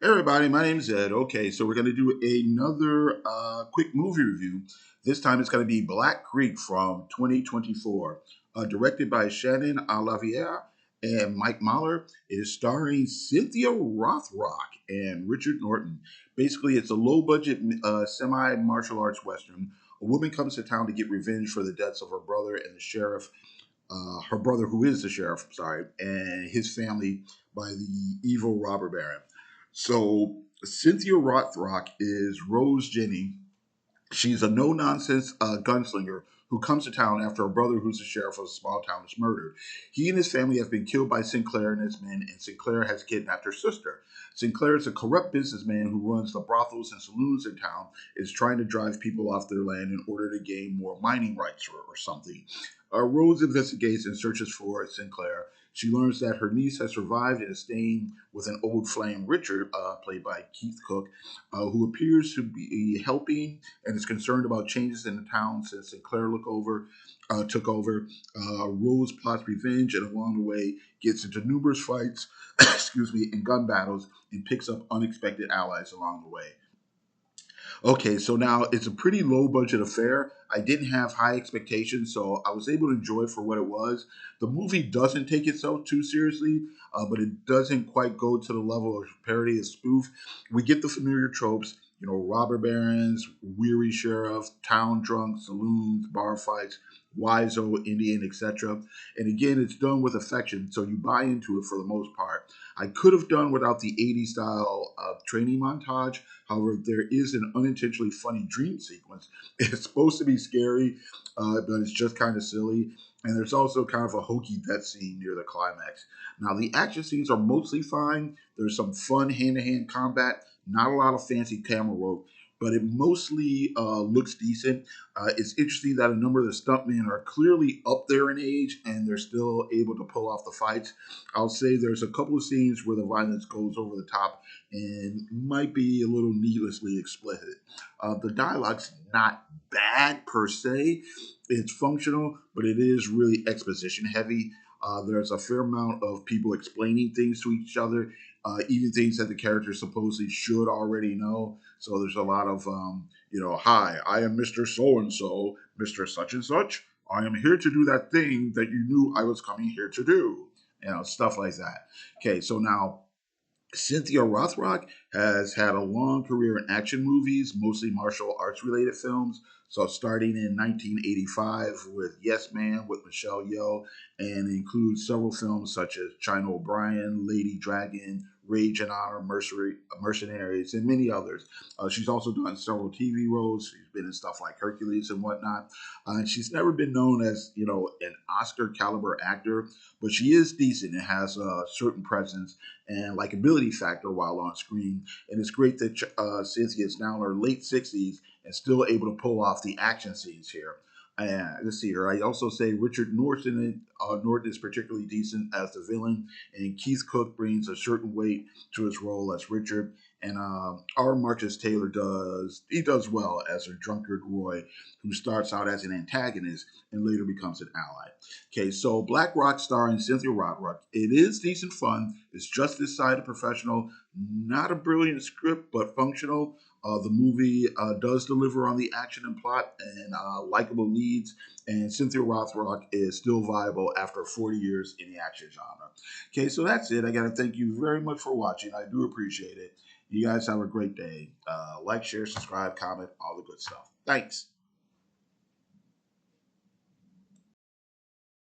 Hey everybody, my name's Ed. Okay, so we're going to do another quick movie review. This time it's going to be Black Creek from 2024, directed by Shannon Alavier and Mike Mahler. It is starring Cynthia Rothrock and Richard Norton. Basically, it's a low-budget semi-martial arts western. A woman comes to town to get revenge for the deaths of her brother and the sheriff, her brother who is the sheriff, sorry, and his family by the evil robber baron. So Cynthia Rothrock is Rose Jenny. She's a no nonsense gunslinger who comes to town after her brother, who's the sheriff of a small town, is murdered. He and his family have been killed by Sinclair and his men, and Sinclair has kidnapped her sister. Sinclair is a corrupt businessman who runs the brothels and saloons in town, is trying to drive people off their land in order to gain more mining rights or something. Rose investigates and searches for Sinclair. She learns that her niece has survived and is staying with an old flame, Richard, played by Keith Cook, who appears to be helping and is concerned about changes in the town since took over. Rose plots revenge and along the way gets into numerous fights, excuse me, and gun battles and picks up unexpected allies along the way. Okay, so now it's a pretty low budget affair. I didn't have high expectations, so I was able to enjoy it for what it was. The movie doesn't take itself too seriously, but it doesn't quite go to the level of parody and spoof. We get the familiar tropes, robber barons, weary sheriff, town drunk, saloons, bar fights, wise old Indian, etc. And again, it's done with affection, so you buy into it for the most part. I could have done without the 80s style training montage. However, there is an unintentionally funny dream sequence. It's supposed to be scary, but it's just kind of silly. And there's also kind of a hokey death scene near the climax. Now, the action scenes are mostly fine. There's some fun hand to hand combat, not a lot of fancy camera work, but it mostly looks decent. It's interesting that a number of the stuntmen are clearly up there in age and they're still able to pull off the fights. I'll say there's a couple of scenes where the violence goes over the top and might be a little needlessly explicit. The dialogue's not bad per se. It's functional, but it is really exposition heavy. There's a fair amount of people explaining things to each other, even things that the characters supposedly should already know. So there's a lot of, hi, I am Mr. So and so, Mr. Such and Such. I am here to do that thing that you knew I was coming here to do. Stuff like that. Okay, so now Cynthia Rothrock has had a long career in action movies, mostly martial arts related films. So, starting in 1985 with Yes Man with Michelle Yeoh, and includes several films such as China O'Brien, Lady Dragon, Rage and Honor, Mercenaries, and many others. She's also done several TV roles. She's been in stuff like Hercules and whatnot. And she's never been known as, an Oscar caliber actor, but she is decent and has a certain presence and likability factor while on screen. And it's great that Cynthia is now in her late 60s and still able to pull off the action scenes here. And let's see here. I also say Richard Norton is particularly decent as the villain, and Keith Cook brings a certain weight to his role as Richard. And our Marcus Taylor does well as a drunkard Roy, who starts out as an antagonist and later becomes an ally. Okay, so Black Rock starring Cynthia Rothrock. It is decent fun. It's just this side of professional. Not a brilliant script, but functional. The movie does deliver on the action and plot and likable leads, and Cynthia Rothrock is still viable after 40 years in the action genre. Okay, so that's it. I got to thank you very much for watching. I do appreciate it. You guys have a great day. Like, share, subscribe, comment, all the good stuff. Thanks.